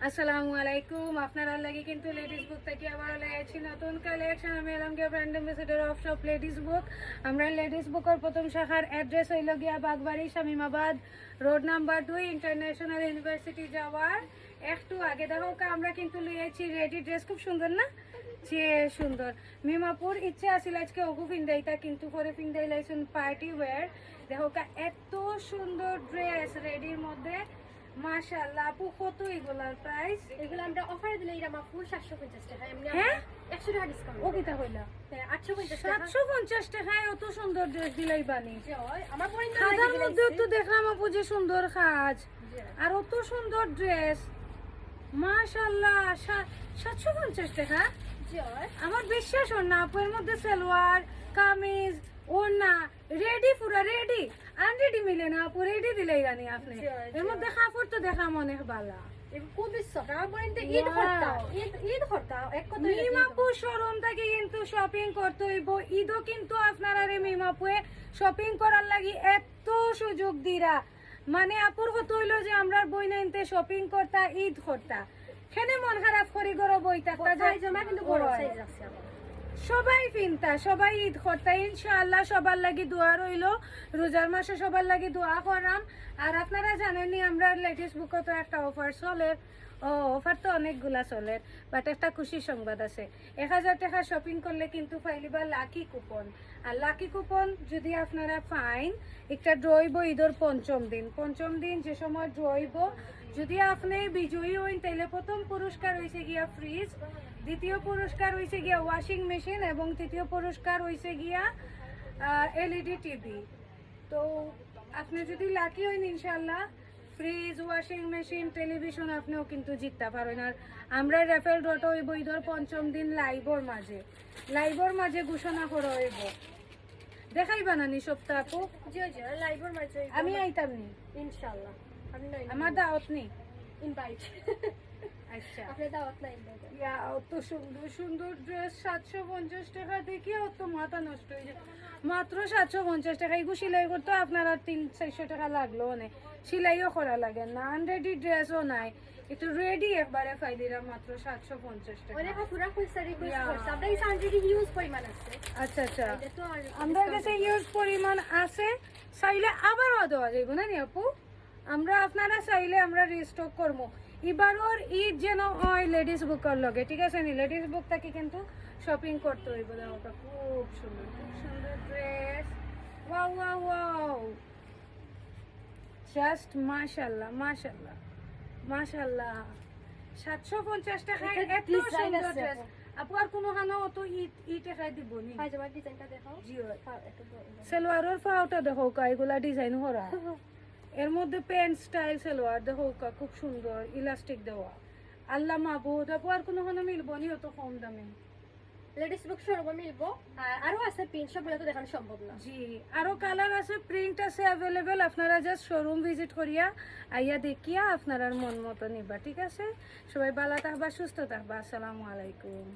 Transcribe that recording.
আসসালামু আলাইকুম। আপনারা লাগি কিন্তু লেডিস বুক থেকে আবার লাইছি নতুন কালেকশন। আমি এলামকে brand ambassador of Shop Ladies Book. আমরা লেডিস বুকের প্রথম শাখার অ্যাড্রেস হইল গিয়া Bagbari Shamimabad road number 2 international university যাওয়ার একটু আগে। দেখো আমরা কিন্তু লইয়াছি রেডি ড্রেস, খুব সুন্দর না? যে সুন্দর মিমাপুর ইচ্ছে আসিল আজকে ওগু ফিন্দাইতা, কিন্তু পরে ফিন্দাই লাইছুন পার্টি ওয়্যার। দেখো এত সুন্দর ড্রেস রেডির মধ্যে, মাশাআল্লাহ। আপু কত এগুলার প্রাইস? এগুলো আমরা অফারে দিলে এটা মাফুল 750 টাকা, এমনি হ্যাঁ 100 টাকা ডিসকাউন্ট। ও কিতা হইলা? 850 টাকা। 750 টাকায় অত সুন্দর ড্রেস দিলাই বানি। জয় আমার পরিন্দা খাজার মধ্যে তো দেখলাম আপু যে সুন্দর কাজ আর অত সুন্দর ড্রেস, মাশাআল্লাহ। 750 টাকা? জয় আমার বিশ্বাস হয় না। আপুর মধ্যে সালোয়ার কামিজ ওড়না রেডি, পুরা রেডি। আনরেডি মিলে না আপু, রেডি দিলেই রানি আপনি। এর মধ্যে কাপড় তো দেখলাম অনেক ভালো। খুব বিশ্বাস আমার পরিন্দা ঈদ করতা, ঈদ করতা এক কথা। মিমাপুর শোরুম থেকে কিন্তু শপিং করতে হইব। ঈদও কিন্তু আপনারা রে মিমাপুরে শপিং করার লাগি এত সুযোগ দিরা। মানে আপুর হতো হইলো যে আমরা বই নাইনতে শপিং করতা, ঈদ করতা, খেনে মন খারাপ করি গরো বই থাকতা যায় জমা কিন্তু বড় সাইজ আছে আমার। সবাই ফিনতা, সবাই ঈদ করতা। ইনশাআল্লাহ সবার লাগি দোয়া রইলো। রোজার মাসে সবার লাগি দোয়া করাম। আর আপনারা জানেননি আমরা লেডিস বুকে তো একটা অফার চলে। অফার তো অনেকগুলা চলে, বাট একটা খুশির সংবাদ আছে। 1000 টাকা শপিং করলে কিন্তু পাইলিবা লাকি কুপন। আর লাকি কুপন যদি আপনারা পাইন, একটা ড্রইব ঈদের পঞ্চম দিন যে সময় ড্রইব, যদি আপনি বিজয়ী হইন তাইলে প্রথম পুরস্কার হয়েছে গিয়া ফ্রিজ, দ্বিতীয় পুরস্কার হয়েছে গিয়া ওয়াশিং মেশিন এবং তৃতীয় পুরস্কার হয়েছে গিয়া এলইডি টিভি। তো আপনি যদি লাকি হইন ইনশাল্লাহ ফ্রিজ, ওয়াশিং মেশিন, টেলিভিশন আপনিও কিন্তু জিততে পারেন। আর আমরা রেফেল ডট হইব ঈদের পঞ্চম দিন লাইভর মাঝে ঘোষণা করা হইব। দেখাই বানানি সপ্তাহ আপু? জয় জয় লাইভের মাঝে আমি আইতাম নি ইনশাআল্লাহ। আমি নাই, আমার দাওয়াত নেই। ইনভাইট। আচ্ছা, আপনি দাওয়াত না ইনভাইট। অত সুন্দর সুন্দর ড্রেস 750 টাকা দেখি অত মাথা নষ্ট হয়ে যায়। মাত্র 750 টাকা। এগুলো সিলাই করতে আপনার আর 300-400 টাকা লাগলো অনেক। সিলাইও করা লাগে না, আনরেডি ড্রেসও নাই, একটু রেডি একবারে ফাইদিরা মাত্র 750 টাকা। অনেক পুরা পয়সা রিকোয়েস্ট করছে, আমরা এই সানডেডি হিউজ পরিমাণ আছে। আচ্ছা আচ্ছা, এটা তো আর আমাদের কাছে ইউজ পরিমাণ আছে, চাইলে আবারও দেওয়া যাইব না নি আপু? আমরা আপনারা চাইলে আমরা রিস্টক করবো। এবারও ঈদ যেন হয় লেডিস বুকের লগে, ঠিক আছে নি? লেডিস বুক থেকে কিন্তু শপিং করতে হইব। দেখো খুব সুন্দর dress. Wow wow wow, just মাশাআল্লাহ মাশাআল্লাহ মাশাআল্লাহ। 750 টাকায় এত সুন্দর ড্রেস। আপু আর কোনো খানো অত ঈদ টাকায় দিব নি? পায়জামার ডিজাইনটা দেখাও। জি একটু সালোয়ারের ফাওটা দেখো এগুলা ডিজাইন করা। এর মধ্যে প্যান্ট স্টাইল সালোয়ার দেখো খুব সুন্দর, ইলাস্টিক দেওয়া। আল্লাহ মাহবুদ। আপু আর কোনো খানো মিলবো নি অত কম দামে? লেডিস বুক শোরুমে মিলবো। আর আরো আছে প্রিন্ট, সবগুলো তো দেখানো সম্ভব না। জি, আরো কালার আছে, প্রিন্ট আছে অ্যাভেলেবেল। আপনারা জাস্ট শোরুম ভিজিট করিয়া আইয়া দেখিয়া আপনার মন মতো নিবা, ঠিক আছে? সবাই ভালো থাকবা, সুস্থ থাকবা। আসসালামু আলাইকুম।